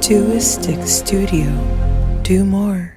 Duistic Studio. Do more.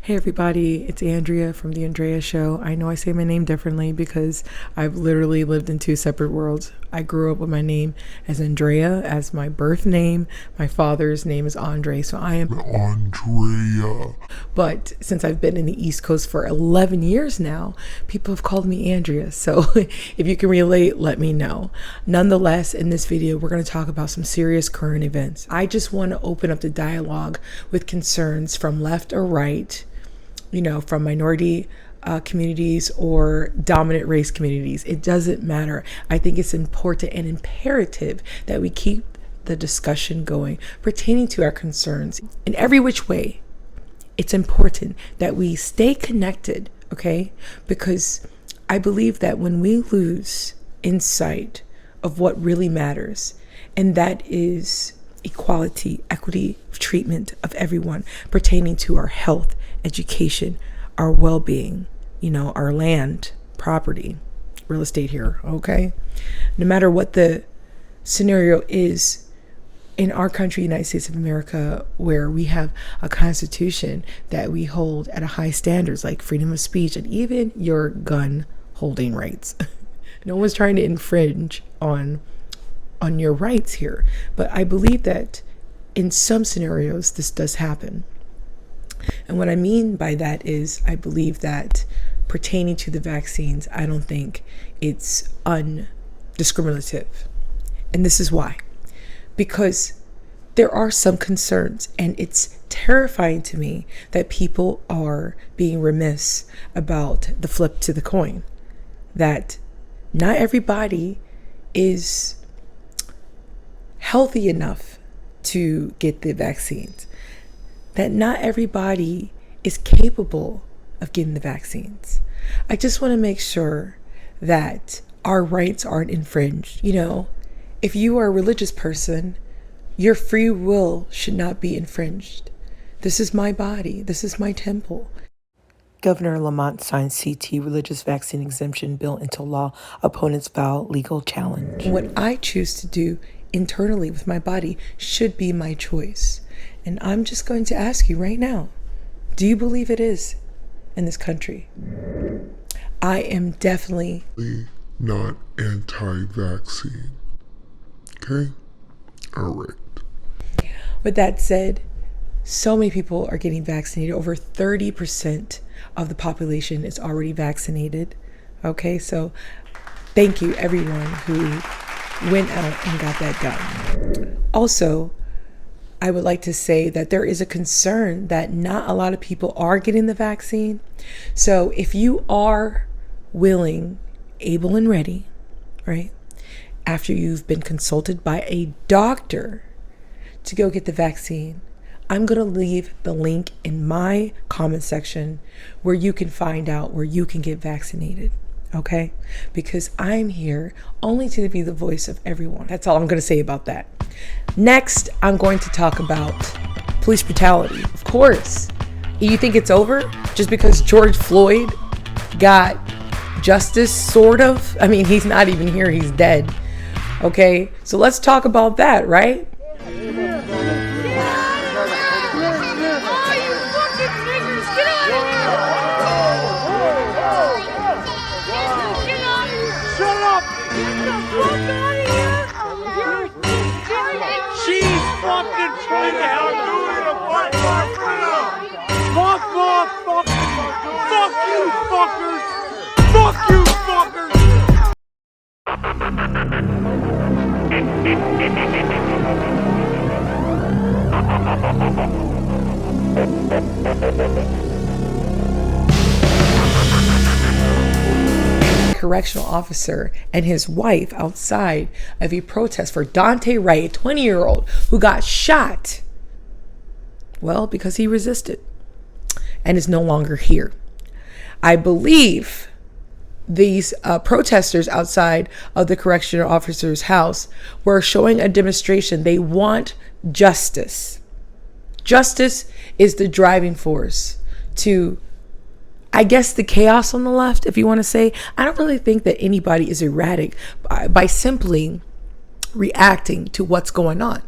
Hey everybody, it's Andrea from The Andrea Show. I know I say my name differently because I've literally lived in two separate worlds. I grew up with my name as Andrea as my birth name. My father's name is Andre, so I am Andrea. But since I've been in the East Coast for 11 years now, people have called me Andrea. So if you can relate, let me know. Nonetheless, in this video, we're going to talk about some serious current events. I just want to open up the dialogue with concerns from left or right, from minority communities or dominant race communities. It doesn't matter. I think it's important and imperative that we keep the discussion going pertaining to our concerns in every which way. It's important that we stay connected, okay? Because I believe that when we lose insight of what really matters, and that is equality, equity of treatment of everyone pertaining to our health, education, our well-being, our land, property, real estate here, okay? No matter what the scenario is in our country, United States of America, where we have a constitution that we hold at a high standards like freedom of speech and even your gun holding rights. No one's trying to infringe on your rights here. But I believe that in some scenarios, this does happen. And what I mean by that is I believe that pertaining to the vaccines, I don't think it's undiscriminative. And this is why. Because there are some concerns, and it's terrifying to me that people are being remiss about the flip to the coin. That not everybody is healthy enough to get the vaccines. That not everybody is capable of getting the vaccines. I just want to make sure that our rights aren't infringed. If you are a religious person, your free will should not be infringed. This is my body. This is my temple. Governor Lamont signed CT religious vaccine exemption bill into law. Opponents vow legal challenge. What I choose to do internally with my body should be my choice. And I'm just going to ask you right now, do you believe it is in this country? I am definitely not anti-vaccine. Okay? All right. With that said, so many people are getting vaccinated. Over 30% of the population is already vaccinated. Okay, so thank you everyone who went out and got that done. Also, I would like to say that there is a concern that not a lot of people are getting the vaccine. So if you are willing, able, and ready, right, after you've been consulted by a doctor to go get the vaccine, I'm going to leave the link in my comment section where you can find out where you can get vaccinated. Okay? Because I'm here only to be the voice of everyone. That's all I'm going to say about that. Next, I'm going to talk about police brutality. Of course. You think it's over just because George Floyd got justice, sort of? I mean, he's not even here. He's dead. Okay? So let's talk about that, right? Correctional officer and his wife outside of a protest for Dante Wright, a 20-year-old who got shot. Well, because he resisted and is no longer here. I believe these protesters outside of the correctional officer's house were showing a demonstration. They want justice. Justice is the driving force to, I guess, the chaos on the left, if you want to say. I don't really think that anybody is erratic by simply reacting to what's going on.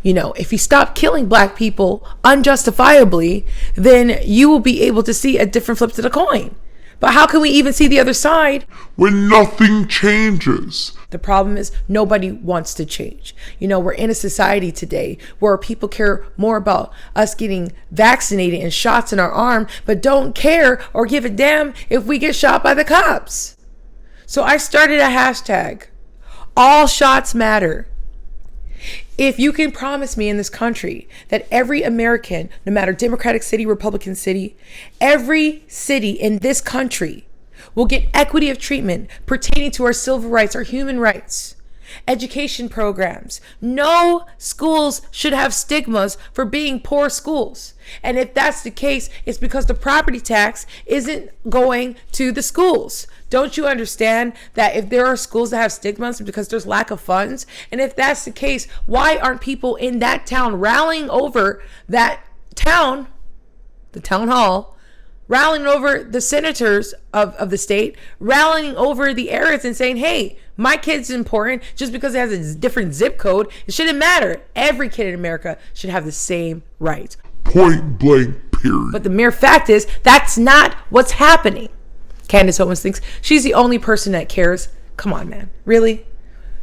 You know, if you stop killing black people unjustifiably, then you will be able to see a different flip to the coin. But how can we even see the other side when nothing changes? The problem is nobody wants to change. You know, we're in a society today where people care more about us getting vaccinated and shots in our arm, but don't care or give a damn if we get shot by the cops. So I started a hashtag, all shots matter. If you can promise me in this country that every American, no matter Democratic city, Republican city, every city in this country will get equity of treatment pertaining to our civil rights, our human rights, education programs. No schools should have stigmas for being poor schools. And if that's the case, it's because the property tax isn't going to the schools. Don't you understand that if there are schools that have stigmas because there's lack of funds? And if that's the case, why aren't people in that town rallying over that town, the town hall, rallying over the senators of the state, rallying over the areas and saying, hey, my kid's important just because it has a different zip code. It shouldn't matter. Every kid in America should have the same rights. Point blank, period. But the mere fact is, that's not what's happening. Candace Owens thinks she's the only person that cares. Come on, man. Really?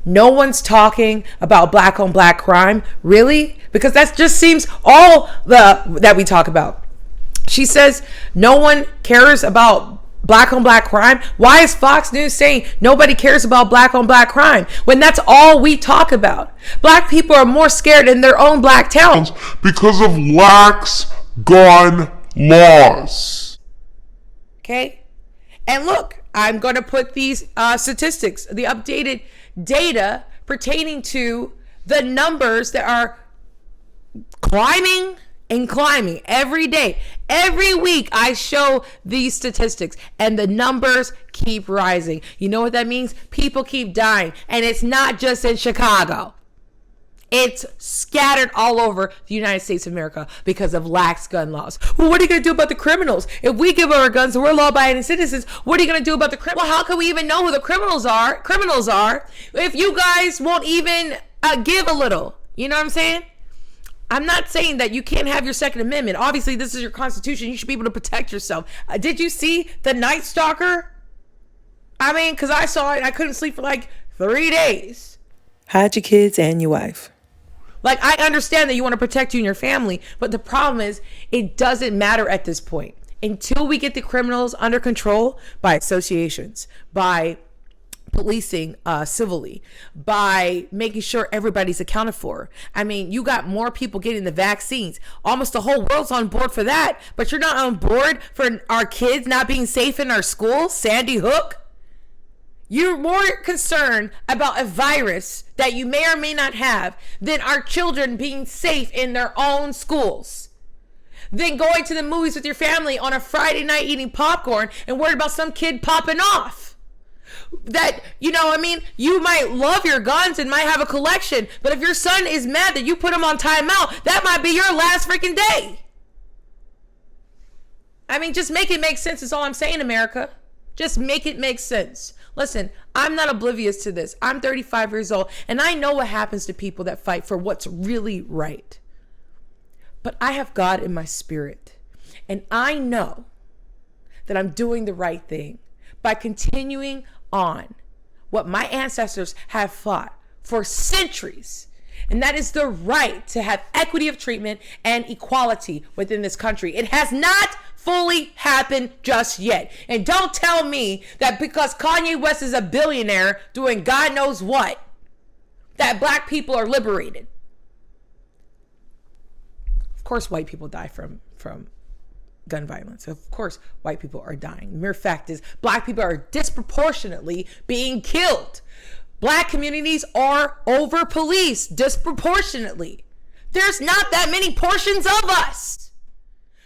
No one's talking about black on black crime. Really? Because that just seems all that we talk about. She says no one cares about black on black crime. Why is Fox News saying nobody cares about black on black crime when that's all we talk about? Black people are more scared in their own black towns because of lax gun laws. Okay? And look, I'm going to put these statistics, the updated data pertaining to the numbers that are climbing and climbing every day. Every week I show these statistics and the numbers keep rising. You know what that means? People keep dying. And it's not just in Chicago. It's scattered all over the United States of America because of lax gun laws. Well, what are you going to do about the criminals? If we give our guns and we're law-abiding citizens, what are you going to do about the criminals? Well, how can we even know who the criminals are if you guys won't even give a little? You know what I'm saying? I'm not saying that you can't have your Second Amendment. Obviously, this is your Constitution. You should be able to protect yourself. Did you see the Night Stalker? I mean, because I saw it. I couldn't sleep for like 3 days. Hide your kids and your wife. Like, I understand that you want to protect you and your family, but the problem is it doesn't matter at this point. Until we get the criminals under control by associations, by policing civilly, by making sure everybody's accounted for. I mean, you got more people getting the vaccines. Almost the whole world's on board for that, but you're not on board for our kids not being safe in our schools. Sandy Hook. You're more concerned about a virus that you may or may not have than our children being safe in their own schools. Than going to the movies with your family on a Friday night eating popcorn and worried about some kid popping off. That, you know, I mean, you might love your guns and might have a collection, but if your son is mad that you put him on timeout, that might be your last freaking day. I mean, just make it make sense is all I'm saying, America. Just make it make sense. Listen, I'm not oblivious to this. I'm 35 years old, and I know what happens to people that fight for what's really right. But I have God in my spirit, and I know that I'm doing the right thing by continuing on what my ancestors have fought for centuries. And that is the right to have equity of treatment and equality within this country. It has not fully happened just yet. And don't tell me that because Kanye West is a billionaire doing God knows what, that black people are liberated. Of course, white people die from gun violence. Of course, white people are dying. The mere fact is, black people are disproportionately being killed. Black communities are over-policed disproportionately. There's not that many portions of us.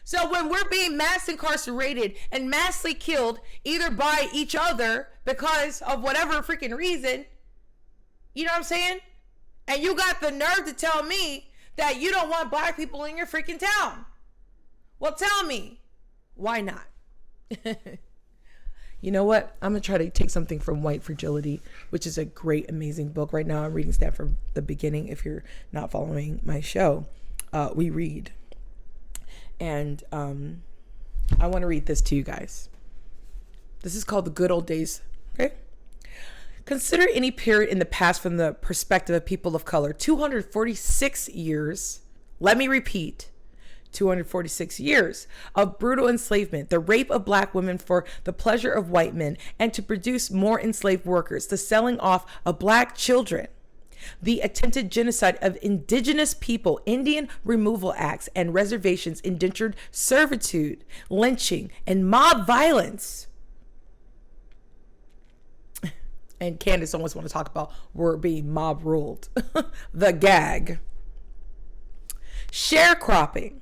So when we're being mass incarcerated and massively killed, either by each other because of whatever freaking reason, you know what I'm saying? And you got the nerve to tell me that you don't want black people in your freaking town. Well, tell me, why not? You know what? I'm going to try to take something from White Fragility, which is a great, amazing book. Right now, I'm reading stuff from the beginning. If you're not following my show, we read. And I want to read this to you guys. This is called The Good Old Days. Okay? Consider any period in the past from the perspective of people of color. 246 years. Let me repeat. 246 years of brutal enslavement, the rape of black women for the pleasure of white men, and to produce more enslaved workers, the selling off of black children, the attempted genocide of indigenous people, Indian removal acts and reservations, indentured servitude, lynching, and mob violence. And Candace always want to talk about we're being mob ruled. The gag. Sharecropping.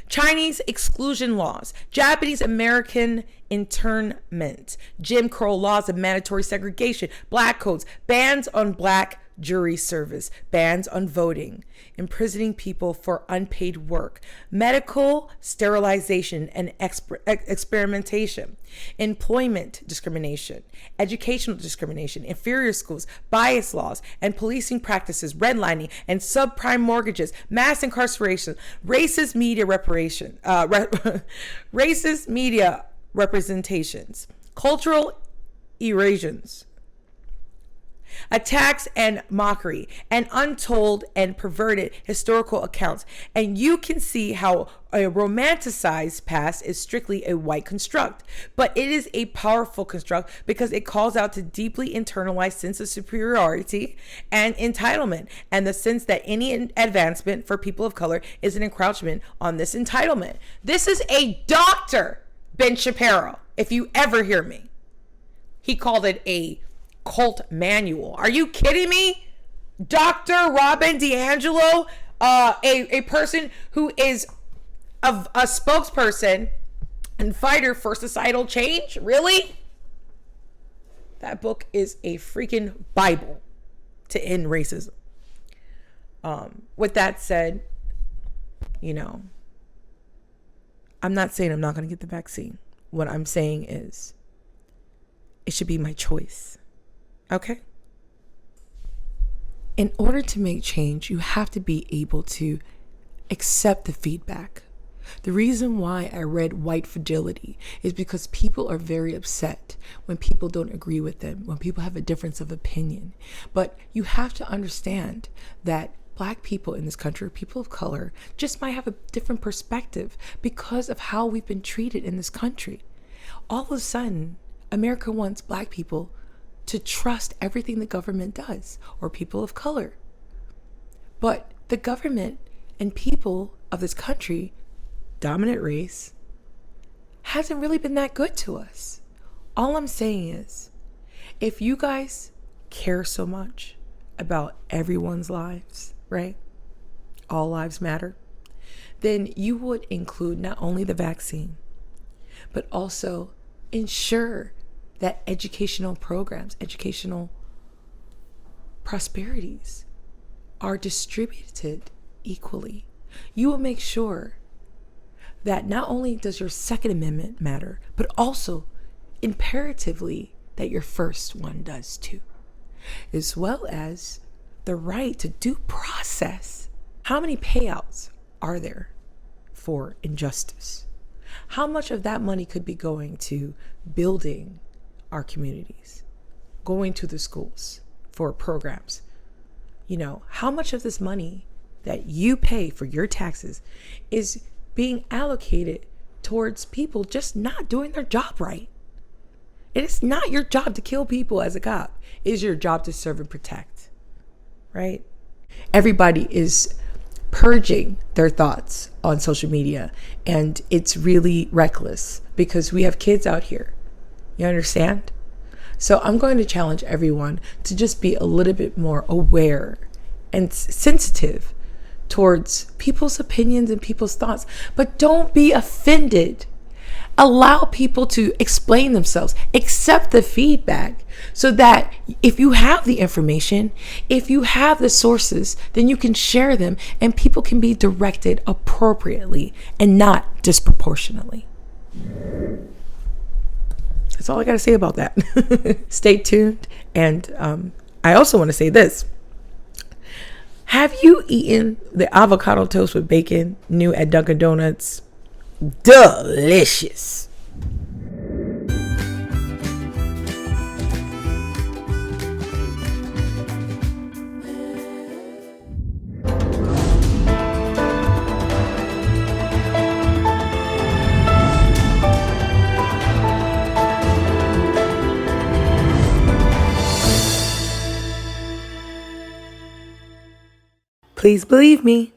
Chinese exclusion laws, Japanese American internment, Jim Crow laws of mandatory segregation, black codes, bans on black jury service, bans on voting, imprisoning people for unpaid work, medical sterilization and experimentation, employment discrimination, educational discrimination, inferior schools, bias laws and policing practices, redlining and subprime mortgages, mass incarceration, racist media racist media representations, cultural erasions, attacks and mockery, and untold and perverted historical accounts. And you can see how a romanticized past is strictly a white construct, but it is a powerful construct because it calls out to deeply internalized sense of superiority and entitlement, and the sense that any advancement for people of color is an encroachment on this entitlement. This is a doctor, Ben Shapiro, if you ever hear me. He called it a cult manual. Are you kidding me? Dr. Robin DiAngelo, a person who is a spokesperson and fighter for societal change? Really? That book is a freaking Bible to end racism. With that said, you know, I'm not saying I'm not going to get the vaccine. What I'm saying is it should be my choice. Okay? In order to make change, you have to be able to accept the feedback. The reason why I read White Fragility is because people are very upset when people don't agree with them, when people have a difference of opinion. But you have to understand that Black people in this country, people of color, just might have a different perspective because of how we've been treated in this country. All of a sudden, America wants Black people to trust everything the government does, or people of color. But the government and people of this country, dominant race, hasn't really been that good to us. All I'm saying is, if you guys care so much about everyone's lives, right? All lives matter. Then you would include not only the vaccine, but also ensure that educational programs, educational prosperities are distributed equally. You will make sure that not only does your Second Amendment matter, but also imperatively that your first one does too, as well as the right to due process. How many payouts are there for injustice? How much of that money could be going to building our communities, going to the schools for programs? How much of this money that you pay for your taxes is being allocated towards people just not doing their job right? It is not your job to kill people as a cop. It is your job to serve and protect, right? Everybody is purging their thoughts on social media, and it's really reckless because we have kids out here. You understand? So I'm going to challenge everyone to just be a little bit more aware and sensitive towards people's opinions and people's thoughts, but don't be offended. Allow people to explain themselves, accept the feedback, so that if you have the information, if you have the sources, then you can share them and people can be directed appropriately and not disproportionately. That's all I got to say about that. Stay tuned. And I also want to say this. Have you eaten the avocado toast with bacon new at Dunkin' Donuts? Delicious. Please believe me.